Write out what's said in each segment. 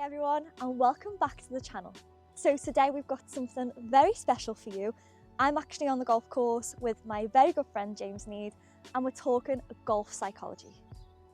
everyone, and welcome back to the channel. So today we've got something very special for you. I'm actually on the golf course with my very good friend James Need, and we're talking golf psychology.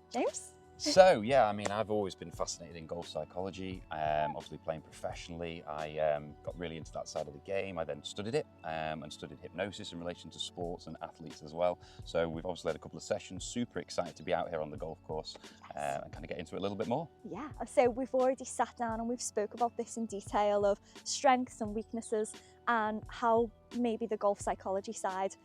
James? So yeah, I mean, I've always been fascinated in golf psychology. Obviously playing professionally, I got really into that side of the game. I then studied it and studied hypnosis in relation to sports and athletes as well. So we've obviously had a couple of sessions. Super excited to be out here on the golf course and kind of get into it a little bit more. Yeah, so we've already sat down and we've spoke about this in detail of strengths and weaknesses and how maybe the golf psychology side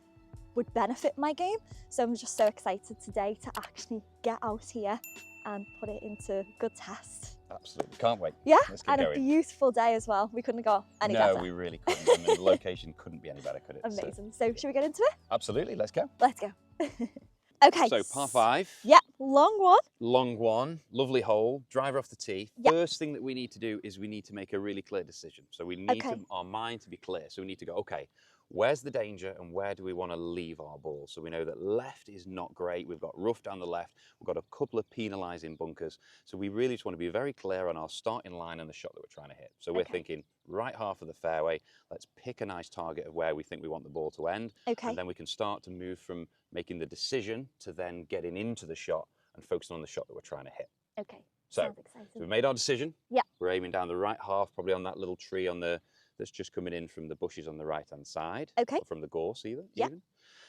would benefit my game. So I'm just so excited today to actually get out here and put it into good test. Absolutely, can't wait. Yeah, Let's get and going. A beautiful day as well. We couldn't go any better. No, we really couldn't. I mean, the location couldn't be any better, could it? Amazing. So should we get into it? Absolutely, let's go. Let's go. Okay. So par 5. Yeah, long one. Long one, lovely hole, driver off the tee. Yep. First thing that we need to do is we need to make a really clear decision. So we need our mind to be clear. So we need to go, okay, where's the danger and where do we want to leave our ball? So we know that left is not great. We've got rough down the left. We've got a couple of penalising bunkers. So we really just want to be very clear on our starting line and the shot that we're trying to hit. So we're thinking right half of the fairway. Let's pick a nice target of where we think we want the ball to end. Okay. And then we can start to move from making the decision to then getting into the shot and focusing on the shot that we're trying to hit. Okay. So, sounds exciting. we've made our decision. Yeah. We're aiming down the right half, probably on that little tree on the that's just coming in from the bushes on the right hand side. Okay. Or from the gorse even. Yeah.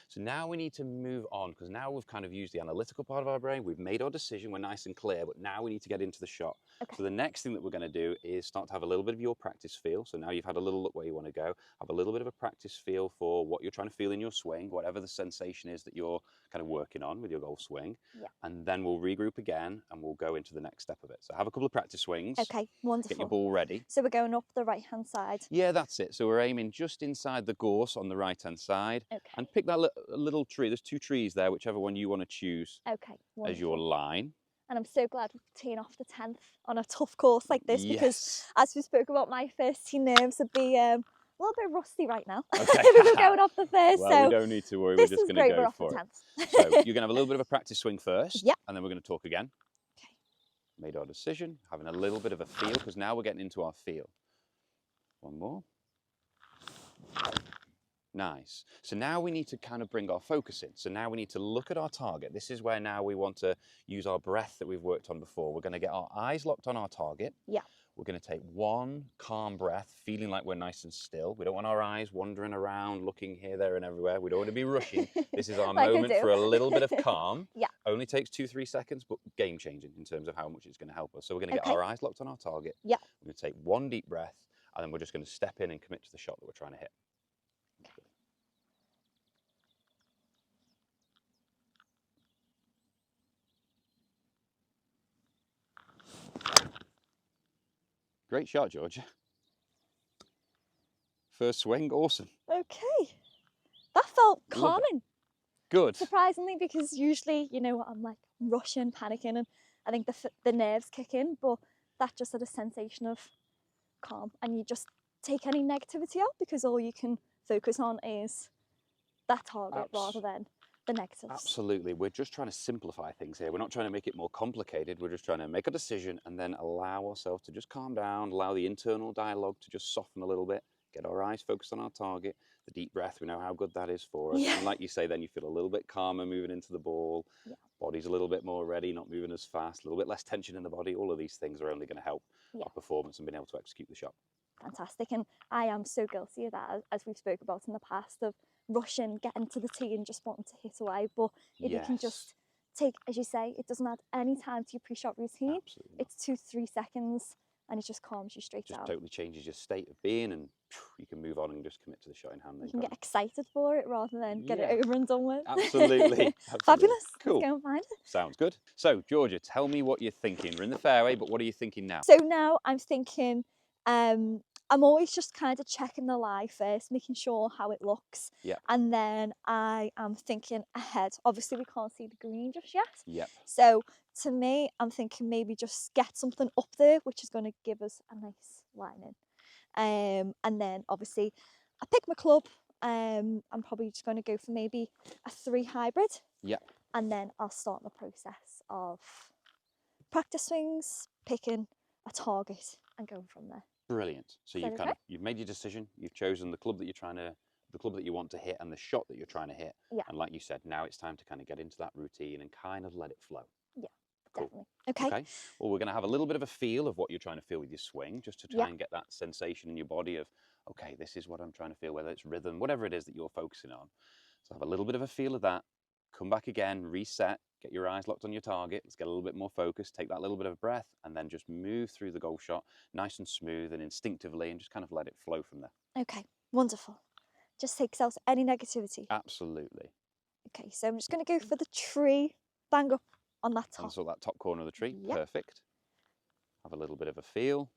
So now we need to move on because now we've kind of used the analytical part of our brain. We've made our decision. We're nice and clear, but now we need to get into the shot. Okay. So the next thing that we're going to do is start to have a little bit of your practice feel. So now you've had a little look where you want to go. Have a little bit of a practice feel for what you're trying to feel in your swing, whatever the sensation is that you're kind of working on with your golf swing. Yeah. And then we'll regroup again and we'll go into the next step of it. So have a couple of practice swings. Okay, wonderful. Get your ball ready. So we're going up the right hand side. Yeah, that's it. So we're aiming just inside the gorse on the right hand side. Okay. And pick that little tree. There's 2 trees there, whichever one you want to choose as your line. And I'm so glad we're teeing off the 10th on a tough course like this because as we spoke about, my first tee nerves would be a little bit rusty right now. Okay. We're going off the first. Well, so we don't need to worry. this We're just is going to great. go We're for off it. the 10th. So you're going to have a little bit of a practice swing first. Yeah. And then we're going to talk again. Okay. Made our decision, having a little bit of a feel because now we're getting into our feel. One more. Nice. So now we need to kind of bring our focus in. So now we need to look at our target. This is where now we want to use our breath that we've worked on before. We're going to get our eyes locked on our target. Yeah. We're going to take one calm breath, feeling like we're nice and still. We don't want our eyes wandering around, looking here, there, and everywhere. We don't want to be rushing. This is our moment for a little bit of calm. Yeah. Only takes 2-3 seconds, but game changing in terms of how much it's going to help us. So we're going to get our eyes locked on our target. Yeah. We're going to take one deep breath, and then we're just going to step in and commit to the shot that we're trying to hit. Great shot, Georgia. First swing, awesome. Okay. That felt calming. Good. Surprisingly, because usually, you know, I'm like rushing, panicking, and I think the nerves kick in, but that just had a sensation of calm. And you just take any negativity out because all you can focus on is that target rather than the negatives. Absolutely. We're just trying to simplify things here. We're not trying to make it more complicated. We're just trying to make a decision and then allow ourselves to just calm down, allow the internal dialogue to just soften a little bit, get our eyes focused on our target, the deep breath, we know how good that is for us. Yeah. And like you say, then you feel a little bit calmer moving into the ball, body's a little bit more ready, not moving as fast, a little bit less tension in the body. All of these things are only going to help our performance and being able to execute the shot. Fantastic. And I am so guilty of that, as we've spoke about in the past, of rushing, getting to the tee and just wanting to hit away. But if you can just take, as you say, it doesn't add any time to your pre-shot routine. It's 2-3 seconds and it just calms you straight down. Just totally changes your state of being and you can move on and just commit to the shot in hand. You can get excited for it rather than get it over and done with. Absolutely. Fabulous. Cool. Let's go and find it. Sounds good. So, Georgia, tell me what you're thinking. We're in the fairway, but what are you thinking now? So now I'm thinking, I'm always just kind of checking the lie first, making sure how it looks. Yeah. And then I am thinking ahead. Obviously, we can't see the green just yet. Yep. So to me, I'm thinking maybe just get something up there, which is going to give us a nice line in. And then obviously, I pick my club. I'm probably just going to go for maybe a 3 hybrid. Yeah. And then I'll start the process of practice swings, picking a target and going from there. Brilliant. So Is you've that okay? you've made your decision, you've chosen the club that the club that you want to hit and the shot that you're trying to hit. Yeah. And like you said, now it's time to kind of get into that routine and kind of let it flow. Yeah, Cool. definitely. Okay. Okay. Well, we're going to have a little bit of a feel of what you're trying to feel with your swing, just to try and get that sensation in your body of, okay, this is what I'm trying to feel, whether it's rhythm, whatever it is that you're focusing on. So have a little bit of a feel of that. Come back again, reset, get your eyes locked on your target. Let's get a little bit more focused, take that little bit of breath, and then just move through the golf shot nice and smooth and instinctively, and just kind of let it flow from there. Okay, wonderful. Just takes out any negativity. Absolutely. Okay, so I'm just going to go for the tree, bang up on that top. And so that top corner of the tree, Yep. perfect. Have a little bit of a feel.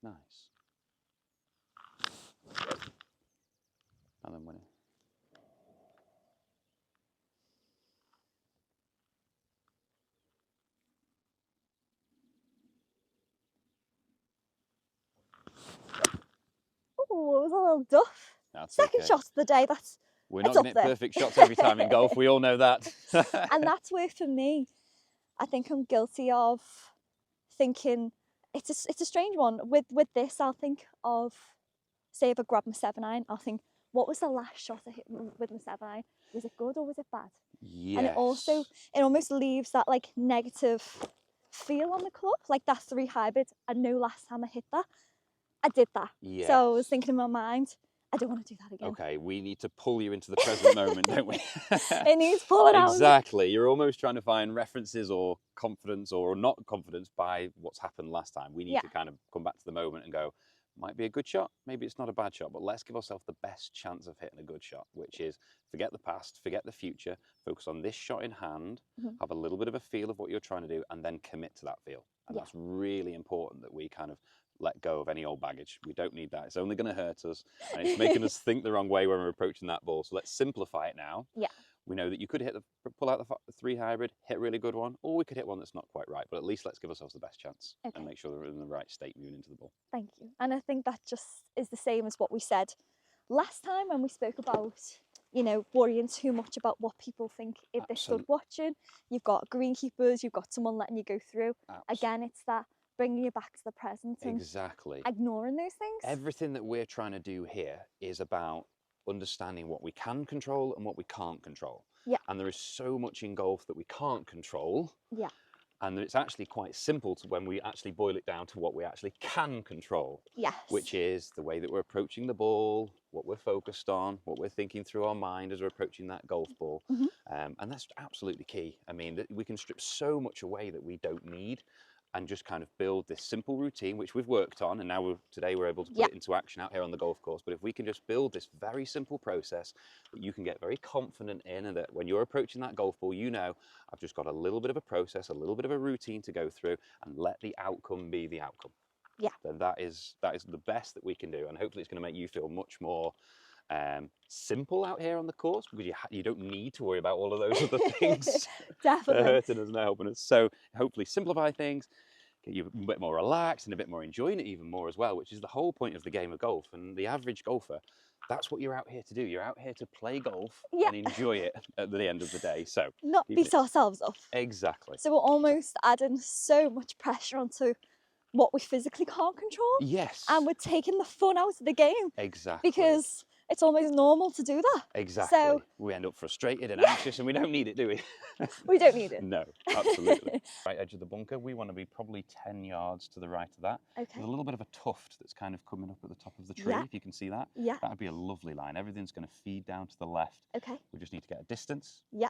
Nice. And then when it... Oh, it was a little duff. That's Second okay. shot of the day, We're it's not up going to hit there. perfect shots every time in golf, we all know that. And that's where, for me, I think I'm guilty of thinking, it's a strange one. With this, I'll think of, say if I grab my 7-iron, I'll think, what was the last shot I hit with my 7-iron? Was it good or was it bad? Yes. And it almost leaves that like negative feel on the club, like that 3 hybrid. I know last time I hit that, I did that. Yes. So I was thinking in my mind, I don't want to do that again. Okay, we need to pull you into the present moment, don't we? It needs pulling out. Exactly. You're almost trying to find references or confidence or not confidence by what's happened last time. We need to kind of come back to the moment and go, might be a good shot, maybe it's not a bad shot, but let's give ourselves the best chance of hitting a good shot, which is forget the past, forget the future, focus on this shot in hand, have a little bit of a feel of what you're trying to do, and then commit to that feel. And that's really important, that we kind of let go of any old baggage. We don't need that. It's only going to hurt us, and it's making us think the wrong way when we're approaching that ball. So let's simplify it now. Yeah. We know that you could pull out the 3 hybrid, hit a really good one, or we could hit one that's not quite right. But at least let's give ourselves the best chance and make sure that we're in the right state moving into the ball. Thank you. And I think that just is the same as what we said last time when we spoke about, you know, worrying too much about what people think if they stood watching. You've got greenkeepers, you've got someone letting you go through. Again, it's that bringing you back to the present and ignoring those things. Everything that we're trying to do here is about understanding what we can control and what we can't control. Yeah. And there is so much in golf that we can't control. Yeah. And it's actually quite simple when we actually boil it down to what we actually can control. Yes. Which is the way that we're approaching the ball, what we're focused on, what we're thinking through our mind as we're approaching that golf ball. And that's absolutely key. I mean, we can strip so much away that we don't need, and just kind of build this simple routine, which we've worked on, and now today we're able to put it into action out here on the golf course. But if we can just build this very simple process that you can get very confident in, and that when you're approaching that golf ball, you know, I've just got a little bit of a process, a little bit of a routine to go through, and let the outcome be the outcome. Yeah. Then that is the best that we can do, and hopefully it's going to make you feel much more simple out here on the course, because you don't need to worry about all of those other things. Definitely. Hurting us and helping us. So hopefully simplify things, get you a bit more relaxed and a bit more enjoying it even more as well, which is the whole point of the game of golf. And the average golfer, that's what you're out here to do. You're out here to play golf and enjoy it at the end of the day. So not beat ourselves up. Exactly. So we're almost adding so much pressure onto what we physically can't control. Yes. And we're taking the fun out of the game. Exactly. Because it's almost normal to do that. Exactly. So we end up frustrated and anxious, and we don't need it, do we? We don't need it. No, absolutely. Right edge of the bunker, we want to be probably 10 yards to the right of that. Okay. There's a little bit of a tuft that's kind of coming up at the top of the tree, if you can see that. Yeah. That would be a lovely line. Everything's going to feed down to the left. Okay. We just need to get a distance. Yeah.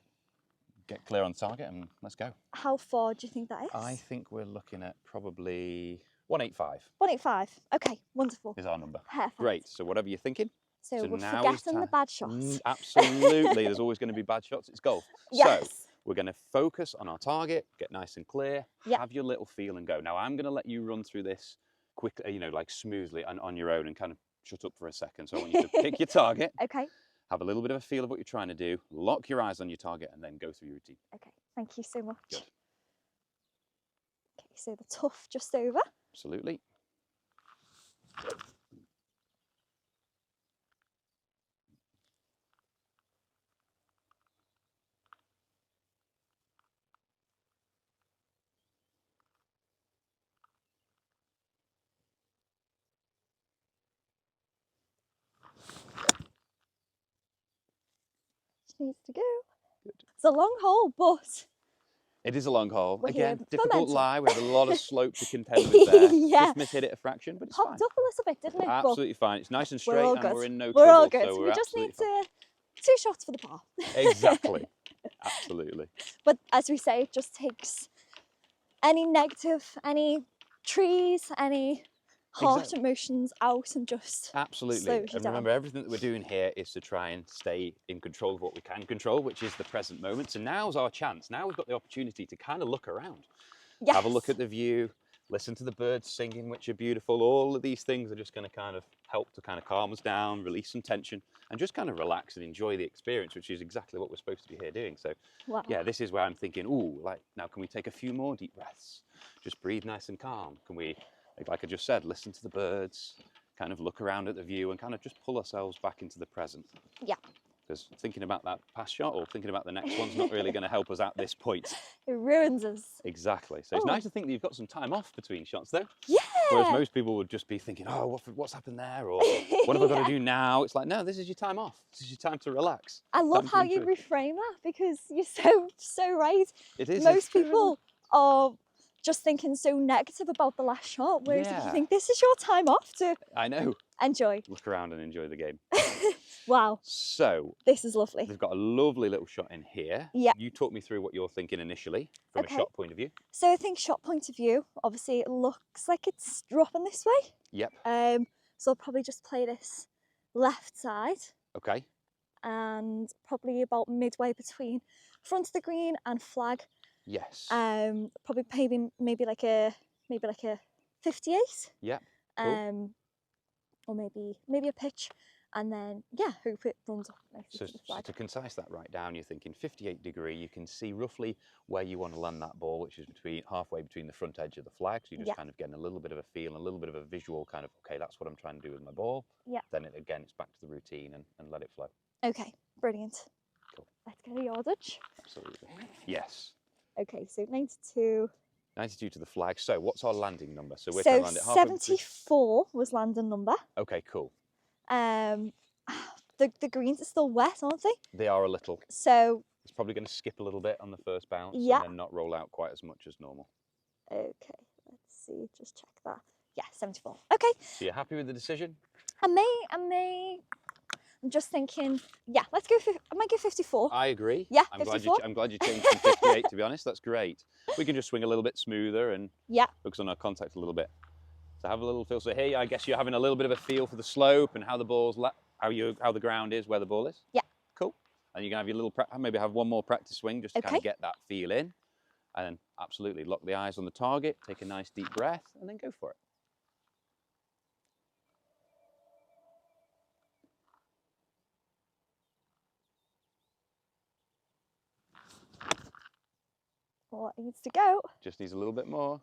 Get clear on target, and let's go. How far do you think that is? I think we're looking at probably 185. 185. Okay, wonderful. Is our number. Perfect. Great. So whatever you're thinking. So we're forgetting the bad shots. Absolutely. There's always going to be bad shots. It's golf. Yes. So we're going to focus on our target, get nice and clear, have your little feel and go. Now I'm going to let you run through this quickly, you know, like smoothly and on your own, and kind of shut up for a second. So I want you to pick your target. Okay. Have a little bit of a feel of what you're trying to do. Lock your eyes on your target and then go through your routine. Okay. Thank you so much. Good. Okay, so the tuft just over. Absolutely. just needs to go. Good. It's a long hole, but It is a long hole. we're here Again, for difficult momentum. lie. We had a lot of slope to contend with there. Yeah. Just mishit it a fraction, but it's Popped fine. up a little bit, didn't it? Absolutely fine. It's nice and But we're straight, all and good. we're in no We're trouble. all good. So We we're just need absolutely fine. 2 shots for the par. Exactly. Absolutely. But as we say, it just takes any negative, any trees, any harsh emotions out and just Absolutely. slows you And down. remember, everything that we're doing here is to try and stay in control of what we can control, which is the present moment. So now's our chance. Now we've got the opportunity to kind of look around. Yes. Have a look at the view, listen to the birds singing, which are beautiful. All of these things are just going to kind of help to kind of calm us down, release some tension, and just kind of relax and enjoy the experience, which is exactly what we're supposed to be here doing. So Wow. yeah, this is where I'm thinking, ooh, like, now can we take a few more deep breaths? Just breathe nice and calm. Can we, like I just said, listen to the birds, kind of look around at the view and kind of just pull ourselves back into the present. Yeah. Because thinking about that past shot or thinking about the next one's not really going to help us at this point. It ruins us. Exactly. So it's nice to think that you've got some time off between shots though. Yeah. Whereas most people would just be thinking, oh, what's happened there? Or what have I got to do now? It's like, no, this is your time off. This is your time to relax. I love Time to how you enjoy. reframe that because you're so right. It is. Most people are just thinking so negative about the last shot, whereas if you Yeah. think this is your time off to I know. enjoy. Look around and enjoy the game. Wow, So this is lovely. they've got a lovely little shot in here. Yeah. You talk me through what you're thinking initially from Okay. a shot point of view. So I think shot point of view, obviously it looks like it's dropping this way. Yep. So I'll probably just play this left side Okay. and probably about midway between front of the green and flag. Yes. Probably maybe like a 58. Yeah. Cool. Or maybe a pitch, and then yeah, hope it runs up nicely So, to the so flag. to concise that right down, you're thinking 58 degree, you can see roughly where you want to land that ball, which is halfway between the front edge of the flag. So you're just kind of getting a little bit of a feel, a little bit of a visual kind of, okay, that's what I'm trying to do with my ball. Yeah. Then again, it's back to the routine and let it flow. Okay, brilliant. Cool. Let's get a yardage. Absolutely. Yes. Okay, so 92. 92 to the flag. So what's our landing number? So we're trying to land it halfway between... 74 was landing number. Okay, cool. The greens are still wet, aren't they? They are a little. So it's probably going to skip a little bit on the first bounce yeah. and then not roll out quite as much as normal. Okay, let's see, just check that. Yeah, 74. Okay. So you're happy with the decision? I'm just thinking, yeah, let's go for, I might go 54. I agree. Yeah, I'm 54. glad you changed from 58, to be honest. That's great. We can just swing a little bit smoother and focus on our contact a little bit. So have a little feel. So here, I guess you're having a little bit of a feel for the slope and how the ball's, how the ground is, where the ball is. Yeah. Cool. And you can have your little, maybe have one more practice swing just to kind of get that feel in. And then absolutely lock the eyes on the target, take a nice deep breath, and then go for it. Well, it needs to go. Just needs a little bit more.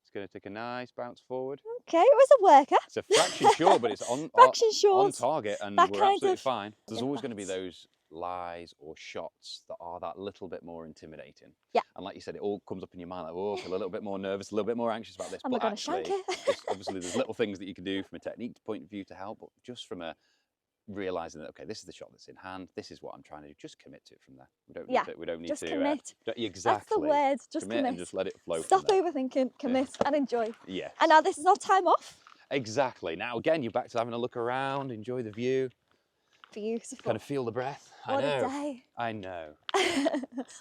It's going to take a nice bounce forward. Okay, it was a worker. It's a fraction short, but it's on target, and we're absolutely fine. There's always going to be those lies or shots that are that little bit more intimidating. Yeah. And like you said, it all comes up in your mind like, oh, I feel a little bit more nervous, a little bit more anxious about this. Am I going to shank it? Obviously, there's little things that you can do from a technique point of view to help, but just from a realizing that, okay, this is the shot that's in hand, this is what I'm trying to do, just commit to it from there. We don't need just to commit. Exactly. That's the word, just commit and just let it flow. Stop overthinking, commit and enjoy. Yes. And now this is our time off. Exactly. Now again, you're back to having a look around, enjoy the view. Beautiful. Kind of feel the breath. What a day. I know.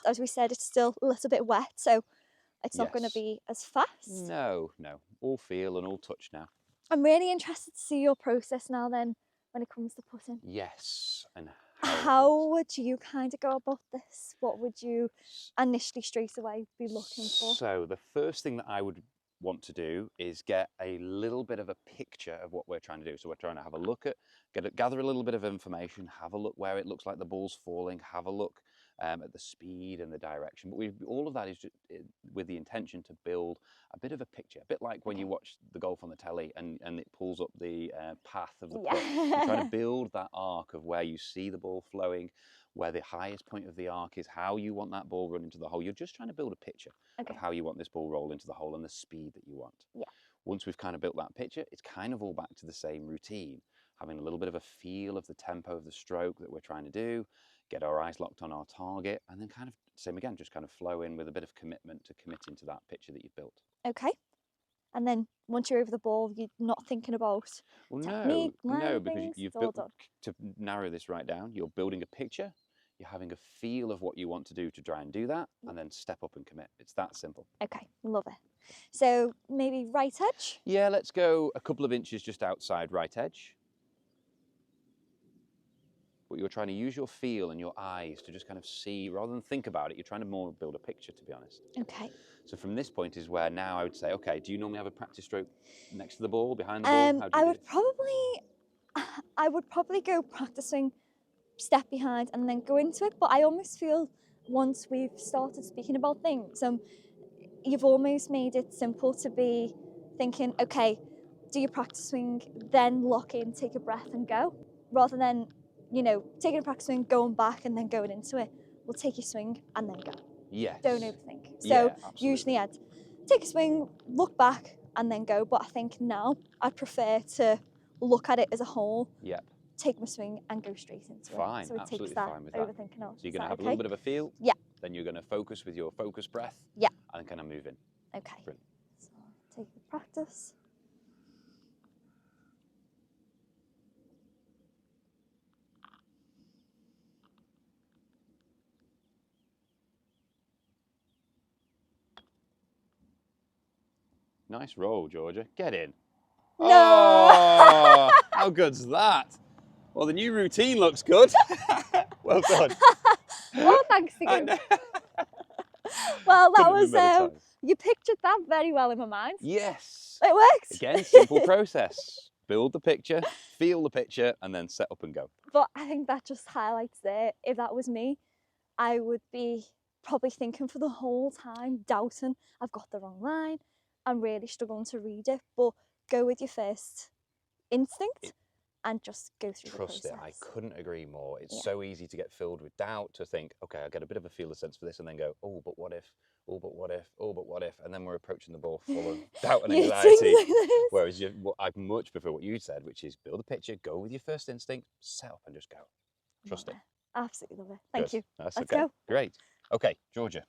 As we said, it's still a little bit wet, so it's not going to be as fast. No. All feel and all touch now. I'm really interested to see your process now then when it comes to putting. Yes. And how would you kind of go about this? What would you initially straight away be looking for? So the first thing that I would want to do is get a little bit of a picture of what we're trying to do. So we're trying to have a look at, gather a little bit of information, have a look where it looks like the ball's falling, have a look at the speed and the direction. But all of that is just with the intention to build a bit of a picture, a bit like when you watch the golf on the telly and it pulls up the path of the putt. You're trying to build that arc of where you see the ball flowing, where the highest point of the arc is, how you want that ball run into the hole. You're just trying to build a picture of how you want this ball roll into the hole and the speed that you want. Yeah. Once we've kind of built that picture, it's kind of all back to the same routine, having a little bit of a feel of the tempo of the stroke that we're trying to do, get our eyes locked on our target, and then kind of, same again, just kind of flow in with a bit of commitment to committing to that picture that you've built. Okay. And then once you're over the ball, you're not thinking about Well, technique, no, line because things, you've it's all built, done. to narrow this right down, you're building a picture, you're having a feel of what you want to do to try and do that, and then step up and commit. It's that simple. Okay, love it. So maybe right edge? Yeah, let's go a couple of inches just outside right edge. But you're trying to use your feel and your eyes to just kind of see, rather than think about it, you're trying to more build a picture, to be honest. Okay. So from this point is where now I would say, okay, do you normally have a practice stroke next to the ball, behind the ball? How do you do it? I would probably go practicing, step behind and then go into it. But I almost feel once we've started speaking about things, you've almost made it simple to be thinking, okay, do your practice swing, then lock in, take a breath and go, rather than, taking a practice swing, going back and then going into it. We'll take your swing and then go. Yes. Don't overthink. So Yeah, absolutely. usually I'd take a swing, look back and then go. But I think now I'd prefer to look at it as a whole, Yep. take my swing and go straight into Fine, it. So it absolutely takes that fine with that. overthinking out. So you're going to have a little bit of a feel. Yeah. Then you're going to focus with your focus breath. Yeah. And then kind of move in. Okay. Brilliant. So take the practice. Nice roll, Georgia. Get in. No! Oh, how good's that? Well, the new routine looks good. Well done. Oh, thanks again. Well, that Couldn't have been better was, times. you pictured that very well in my mind. Yes. It worked. Again, simple process. Build the picture, feel the picture, and then set up and go. But I think that just highlights there, if that was me, I would be probably thinking for the whole time, doubting I've got the wrong line. I'm really struggling to read it, but go with your first instinct and just go through the process. Trust it, I couldn't agree more. It's Yeah. so easy to get filled with doubt, to think, okay, I get a bit of a feel, a sense for this, and then go, oh, but what if? Oh, but what if? Oh, but what if? And then we're approaching the ball full of doubt and You anxiety. think like this? Whereas I much prefer what you said, which is build a picture, go with your first instinct, set up and just go. Trust Love it. Absolutely love it. Thank Good. you. That's Let's okay. go. Great. Okay, Georgia,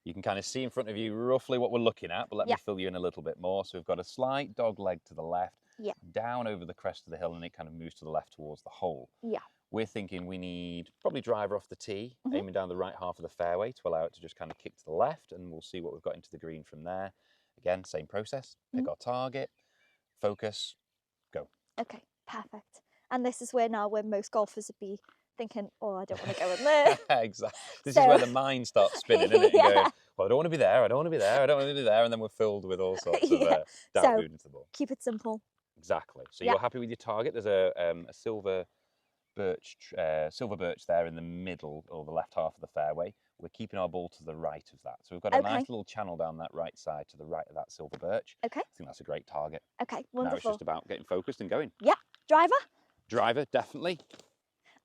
you can kind of see in front of you roughly what we're looking at, but let Yeah. me fill you in a little bit more. So we've got a slight dog leg to the left, Yeah. down over the crest of the hill, and it kind of moves to the left towards the hole. Yeah. We're thinking we need probably driver off the tee, aiming down the right half of the fairway to allow it to just kind of kick to the left, and we'll see what we've got into the green from there. Again, same process. Pick our target, focus, go. Okay, perfect. And this is where most golfers would be thinking, oh, I don't want to go in there. Exactly. This is where the mind starts spinning, isn't it? And Yeah. going, well, I don't want to be there, I don't want to be there, I don't want to be there, and then we're filled with all sorts of Yeah. doubt So- moving into the ball. Keep it simple. Exactly. So Yeah. you're happy with your target. There's a silver birch there in the middle or the left half of the fairway. We're keeping our ball to the right of that. So we've got a Okay. nice little channel down that right side to the right of that silver birch. Okay. I think that's a great target. Okay, Now it's wonderful. just about getting focused and going. Driver? Driver, definitely.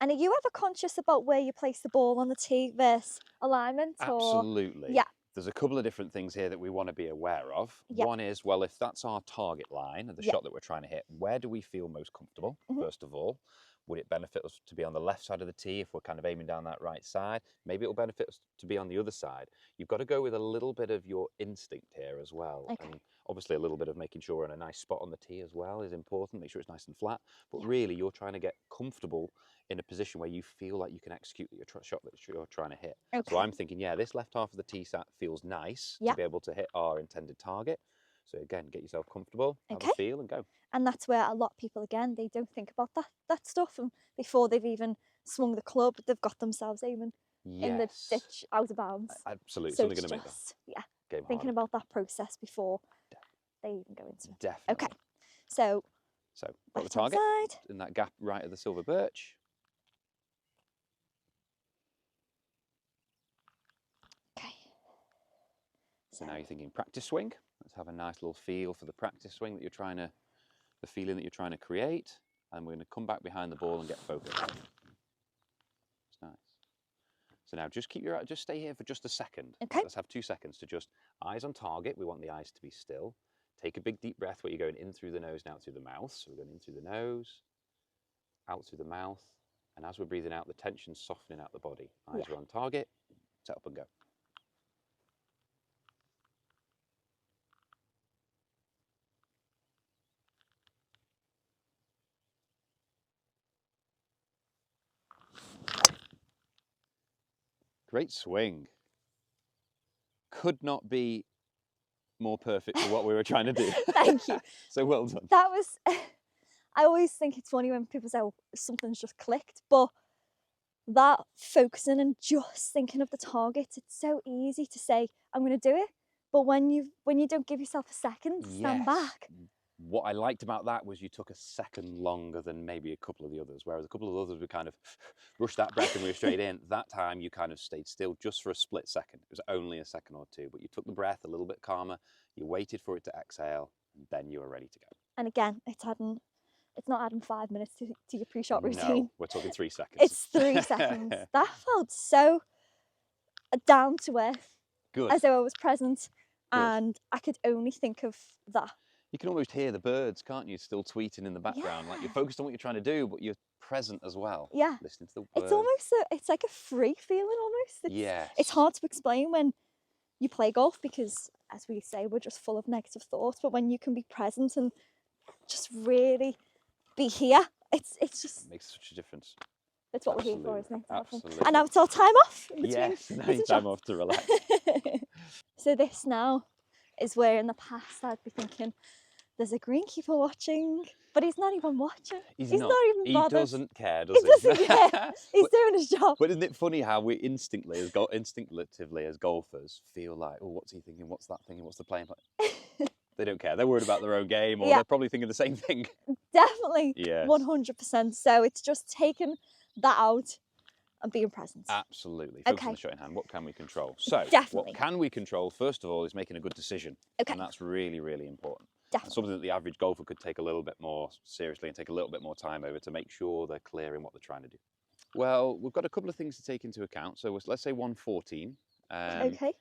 And are you ever conscious about where you place the ball on the tee versus alignment? Or Absolutely. Yeah. There's a couple of different things here that we want to be aware of. Yeah. One is, well, if that's our target line of the Yeah. shot that we're trying to hit, where do we feel most comfortable, first of all? Would it benefit us to be on the left side of the tee if we're kind of aiming down that right side? Maybe it'll benefit us to be on the other side. You've got to go with a little bit of your instinct here as well. Okay. And obviously a little bit of making sure we're in a nice spot on the tee as well is important. Make sure it's nice and flat. But really, you're trying to get comfortable in a position where you feel like you can execute your shot that you're trying to hit. Okay. So I'm thinking, yeah, this left half of the tee sat feels nice Yeah. to be able to hit our intended target. So again, get yourself comfortable, have Okay. a feel and go. And that's where a lot of people, again, they don't think about that stuff. And before they've even swung the club, they've got themselves aiming in the Yes. ditch out of bounds. Absolutely. It's So only it's going to make the just, yeah, game thinking harder. about that process before they even go into it. Definitely. Okay, so So got the left-hand target side. in that gap right of the silver birch. Okay. So now you're thinking practice swing. Let's have a nice little feel for the practice swing that you're trying to, the feeling that you're trying to create. And we're going to come back behind the ball and get focused. It's nice. So now just just stay here for just a second. Okay. Let's have 2 seconds to just eyes on target. We want the eyes to be still. Take a big deep breath where you're going in through the nose and out through the mouth. So we're going in through the nose, out through the mouth, And as we're breathing out, the tension's softening out the body. Eyes Yeah. are on target, set up and go. Great swing. Could not be more perfect for what we were trying to do. Thank you. So well done. That was, I always think it's funny when people say, oh, something's just clicked, but that focusing and just thinking of the target, it's so easy to say, I'm going to do it. But when you don't give yourself a second to stand back. What I liked about that was you took a second longer than maybe a couple of the others, whereas a couple of the others we kind of rushed that breath and we were straight in. That time you kind of stayed still just for a split second. It was only a second or two, but you took the breath a little bit calmer, you waited for it to exhale, and then you were ready to go. And again, it's not adding 5 minutes to your pre-shot routine. No, we're talking 3 seconds. It's 3 seconds. That felt so down to earth. Good. As though I was present. Good. And I could only think of that. You can almost hear the birds, can't you, still tweeting in the background. Like you're focused on what you're trying to do, but you're present as well. Yeah. Listening to the birds. It's almost it's like a free feeling almost. Yes. It's hard to explain when you play golf because, as we say, we're just full of negative thoughts. But when you can be present and just really be here, it's just... It makes such a difference. It's what we're here for, isn't it? Absolutely. And now it's our time off in between. Yes, now it's time off to relax. So this now is where in the past I'd be thinking, there's a greenkeeper watching, but he's not even watching. He's not even bothered. He doesn't care, does he? He doesn't care. He's doing his job. But isn't it funny how we instinctively as golfers feel like, oh, what's he thinking? What's that thinking? What's the playing? They don't care. They're worried about their own game, or they're probably thinking the same thing. Definitely. Yes. 100%. So it's just taking that out and being present. Absolutely. Focus on the shot in hand. What can we control? So, Definitely. what can we control, first of all, is making a good decision. Okay. And that's really, really important. Definitely. And something that the average golfer could take a little bit more seriously and take a little bit more time over to make sure they're clear in what they're trying to do. Well, we've got a couple of things to take into account. So let's say 114. Okay.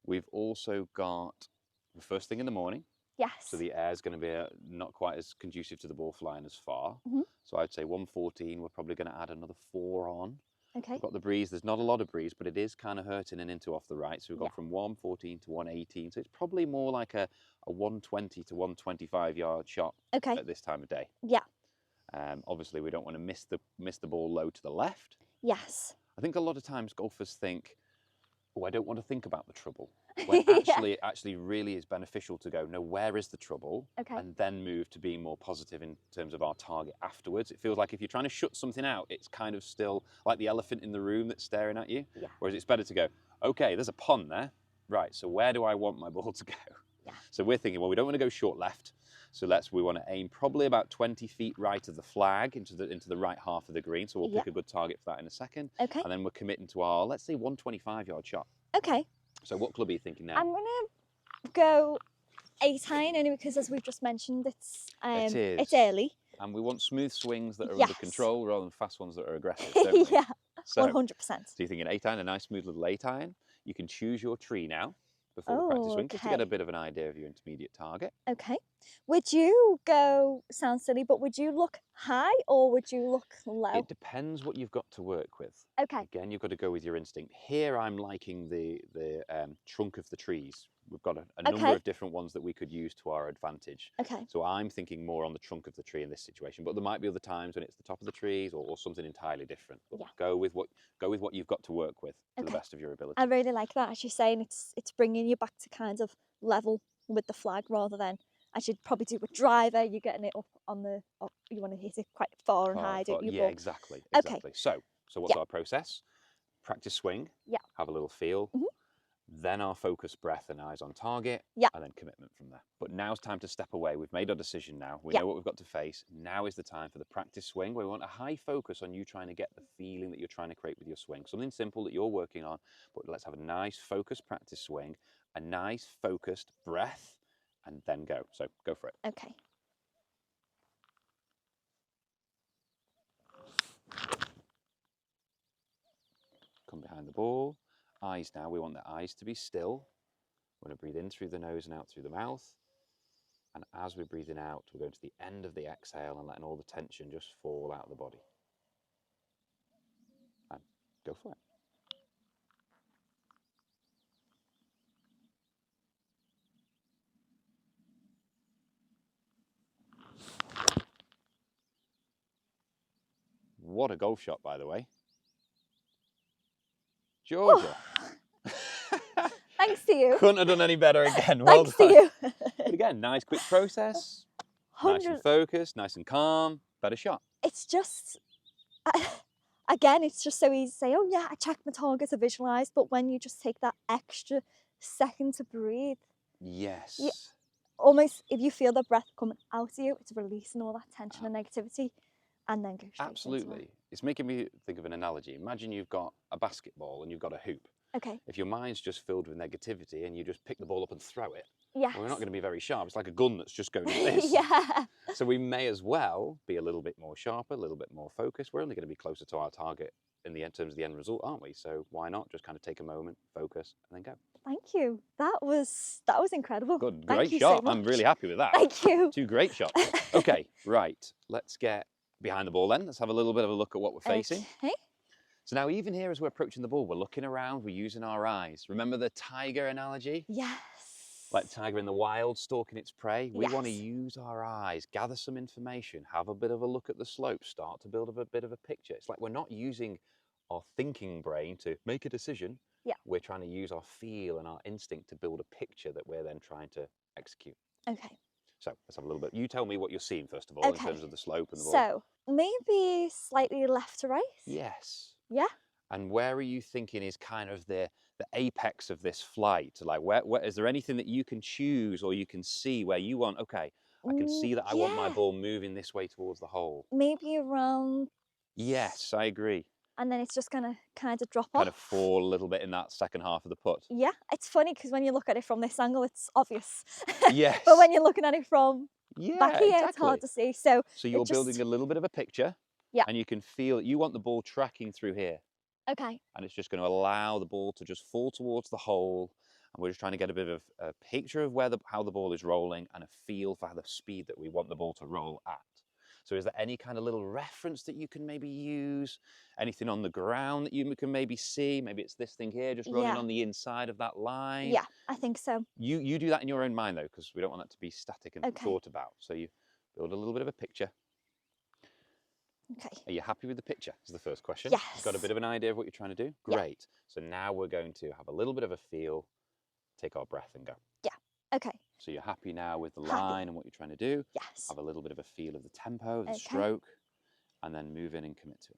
We've also got the first thing in the morning. Yes. So the air is going to be not quite as conducive to the ball flying as far. Mm-hmm. So I'd say 114, we're probably going to add another 4 on. Okay. We've got the breeze. There's not a lot of breeze, but it is kind of hurting and into off the right. So we've gone from 114 to 118. So it's probably more like a 120 to 125 yard shot at this time of day. Yeah. Obviously, we don't want to miss the ball low to the left. Yes. I think a lot of times golfers think, oh, I don't want to think about the trouble. When actually, it actually really is beneficial to go, no, where is the trouble? Okay. And then move to being more positive in terms of our target afterwards. It feels like if you're trying to shut something out, it's kind of still like the elephant in the room that's staring at you. Yeah. Whereas it's better to go, okay, there's a pond there. Right, so where do I want my ball to go? Yeah. So we're thinking, well, we don't want to go short left. So we want to aim probably about 20 feet right of the flag into the right half of the green. So we'll pick a good target for that in a second. Okay. And then we're committing to our, let's say, 125 yard shot. Okay. So what club are you thinking now? I'm going to go 8-iron only because, as we've just mentioned, it's early. And we want smooth swings that are under control rather than fast ones that are aggressive, don't we? Yeah, so, 100%. So you're thinking 8-iron, a nice smooth little 8-iron. You can choose your tree now before the practice swing, just to get a bit of an idea of your intermediate target. Okay. Would you go, sounds silly, but would you look high or would you look low? It depends what you've got to work with. Okay. Again, you've got to go with your instinct. Here I'm liking the trunk of the trees. We've got a number of different ones that we could use to our advantage. Okay. So I'm thinking more on the trunk of the tree in this situation, but there might be other times when it's the top of the trees or something entirely different. But go with what you've got to work with to the best of your ability. I really like that. As you're saying, it's bringing you back to kind of level with the flag rather than, as you'd probably do with driver, you're getting it up on the, you want to hit it quite far and high, don't you? Yeah, exactly. Okay. So what's our process? Practice swing. Yeah. Have a little feel. Mm-hmm. Then our focus, breath and eyes on target. Yeah. And then commitment from there. But now's time to step away. We've made our decision now. We know what we've got to face. Now is the time for the practice swing, where we want a high focus on you trying to get the feeling that you're trying to create with your swing. Something simple that you're working on, but let's have a nice focused practice swing, a nice focused breath, and then go. So go for it. Okay. Come behind the ball. Eyes now, we want the eyes to be still. We're going to breathe in through the nose and out through the mouth. And as we're breathing out, we're going to the end of the exhale and letting all the tension just fall out of the body. Go for it. What a golf shot, by the way. Georgia. Thanks to you. Couldn't have done any better again. Well Thanks done. to you. But again, nice quick process. Nice and focused, nice and calm. Better shot. It's just, again, it's just so easy to say, oh yeah, I checked my target to visualise, but when you just take that extra second to breathe, Yes. almost if you feel the breath coming out of you, it's releasing all that tension and negativity, and then go straight into Absolutely. it. It's making me think of an analogy. Imagine you've got a basketball and you've got a hoop. Okay. If your mind's just filled with negativity and you just pick the ball up and throw it, Yes. well, we're not going to be very sharp. It's like a gun that's just going like this. Yeah. So we may as well be a little bit more sharper, a little bit more focused. We're only going to be closer to our target in the end, terms of the end result, aren't we? So why not just kind of take a moment, focus, and then go. Thank you. That was incredible. Good, Thank great you shot. so much. I'm really happy with that. Thank you. 2 great shots. Okay, right. Let's get behind the ball then. Let's have a little bit of a look at what we're facing. Okay. So now even here as we're approaching the ball, we're looking around, we're using our eyes. Remember the tiger analogy? Yes. Like the tiger in the wild stalking its prey? We want to Yes. use our eyes, gather some information, have a bit of a look at the slope, start to build a bit of a picture. It's like we're not using our thinking brain to make a decision. Yeah. We're trying to use our feel and our instinct to build a picture that we're then trying to execute. Okay. So let's have a little bit. You tell me what you're seeing first of all in Okay. terms of the slope and the ball. So maybe slightly left to right. Yes. Yeah. And where are you thinking is kind of the apex of this flight? Like, where is there anything that you can choose or you can see where you want, okay, I can see that I want my Yeah. ball moving this way towards the hole. Maybe around. Yes, I agree. And then it's just going to kind of drop Kind off. of fall a little bit in that second half of the putt. Yeah. It's funny because when you look at it from this angle, it's obvious. Yes. But when you're looking at it from back here, exactly. it's hard to see. So you're building a little bit of a picture. Yeah. And you can feel, you want the ball tracking through here. Okay. And it's just going to allow the ball to just fall towards the hole. And we're just trying to get a bit of a picture of how the ball is rolling and a feel for the speed that we want the ball to roll at. So is there any kind of little reference that you can maybe use? Anything on the ground that you can maybe see? Maybe it's this thing here, just running on the inside of that line. Yeah, I think so. You do that in your own mind though, because we don't want that to be static and Okay. thought about. So you build a little bit of a picture. Okay. Are you happy with the picture? Is the first question. Yes. You've got a bit of an idea of what you're trying to do? Yeah. Great. So now we're going to have a little bit of a feel, take our breath and go. Yeah. Okay. So you're happy now with the Happy. line and what you're trying to do? Yes. Have a little bit of a feel of the tempo, the Okay. stroke, and then move in and commit to it.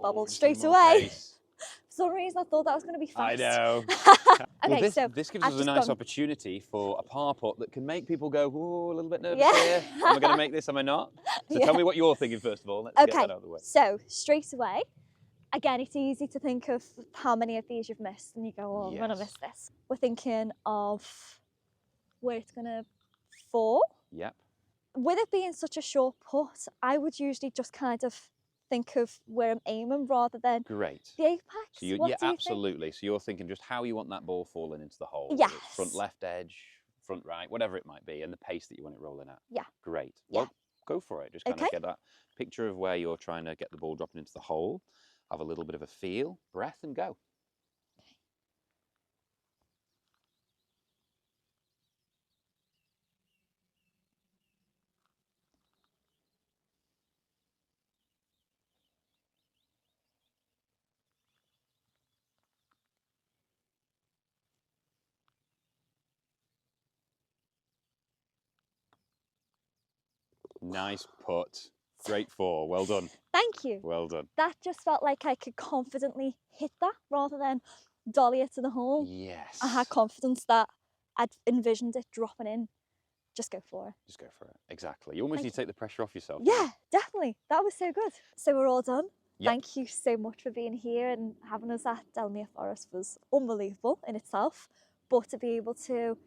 Bubbled Some straight more away. pace. For some reason, I thought that was going to be fast. I know. Okay, well, so this gives I've us a just nice gone- opportunity for a par putt that can make people go, oh, a little bit nervous Yeah. here. Am I going to make this? Am I not? So Yeah. tell me what you're thinking first of all. Let's get Okay, that out of the way. so straight away, again, it's easy to think of how many of these you've missed and you go, oh, I'm going to Yes. miss this. We're thinking of where it's going to fall. Yep. With it being such a short putt, I would usually just kind of think of where I'm aiming rather than Great. the apex. So you, What yeah, do you absolutely. So you're thinking just how you want that ball falling into the hole. whether Yes. it's front left edge, front right, whatever it might be, and the pace that you want it rolling at. Yeah. Great. Yeah. Well, go for it. Just kind Okay. of get that picture of where you're trying to get the ball dropping into the hole. Have a little bit of a feel, breath, and go. Nice putt. Great four. Well done. Thank you. Well done. That just felt like I could confidently hit that rather than dolly it to the hole. Yes. I had confidence that I'd envisioned it dropping in. Just go for it. Just go for it. Exactly. You almost Thank need to take the pressure off yourself. Yeah, definitely. That was so good. So we're all done. Yep. Thank you so much for being here and having us at Delamere Forest was unbelievable in itself. But to be able to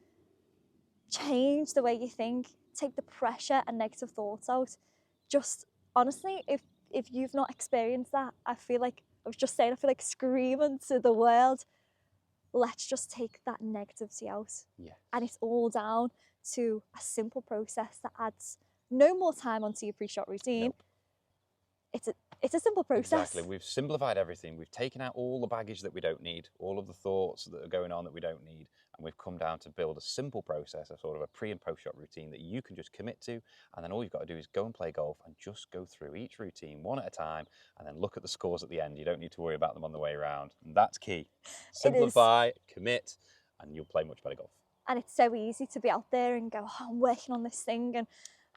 change the way you think, take the pressure and negative thoughts out. Just honestly, if you've not experienced that, I feel like, I was just saying, I feel like screaming to the world, let's just take that negativity out. Yes. And it's all down to a simple process that adds no more time onto your pre-shot routine. Nope. It's a simple process. Exactly. We've simplified everything. We've taken out all the baggage that we don't need, all of the thoughts that are going on that we don't need, and we've come down to build a simple process, a sort of a pre and post shot routine that you can just commit to, and then all you've got to do is go and play golf and just go through each routine one at a time, and then look at the scores at the end. You don't need to worry about them on the way around, and that's key. Simplify, commit, and you'll play much better golf. And it's so easy to be out there and go, oh, I'm working on this thing, and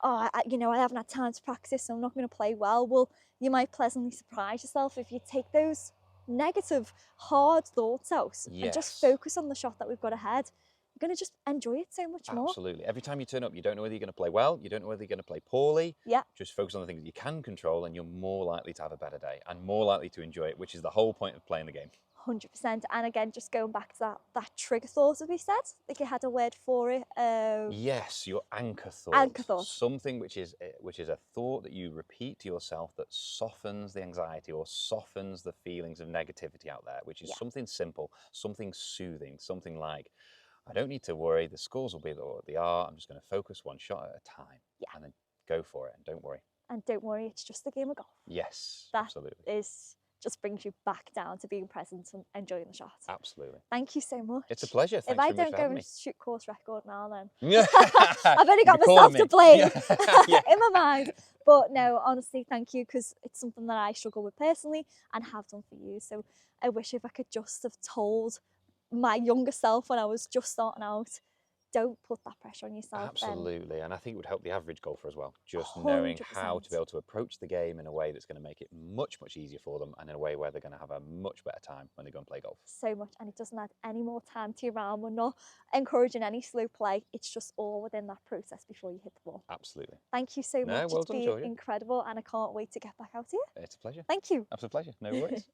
oh, I haven't had time to practice, so I'm not going to play well. Well, you might pleasantly surprise yourself if you take those negative, hard thoughts out and just focus on the shot that we've got ahead. You're going to just enjoy it so much more. Absolutely. Every time you turn up, you don't know whether you're going to play well, you don't know whether you're going to play poorly. Yeah. Just focus on the things that you can control, and you're more likely to have a better day and more likely to enjoy it, which is the whole point of playing the game. 100%. And again, just going back to that trigger thought that we said, like you had a word for it. Yes, your anchor thought. Anchor thought. Something which is a thought that you repeat to yourself that softens the anxiety or softens the feelings of negativity out there, which is something simple, something soothing, something like, I don't need to worry, the scores will be what they are, I'm just going to focus one shot at a time. Yeah. And then go for it, and don't worry. And don't worry, it's just a game of golf. Yes, that absolutely. Just brings you back down to being present and enjoying the shot. Absolutely. Thank you so much. It's a pleasure. Thanks if I very much don't for go having and me. shoot course record now, then I've only got myself to blame in my mind. But no, honestly, thank you, because it's something that I struggle with personally and have done for you. So I wish if I could just have told my younger self when I was just starting out, don't put that pressure on yourself. Absolutely, and I think it would help the average golfer as well, just knowing how to be able to approach the game in a way that's going to make it much, much easier for them, and in a way where they're going to have a much better time when they go and play golf. So much, and it doesn't add any more time to your round. We're not encouraging any slow play. It's just all within that process before you hit the ball. Absolutely. Thank you so much. Well done, it's been incredible, and I can't wait to get back out here. It's a pleasure. Thank you. Absolute pleasure. No worries.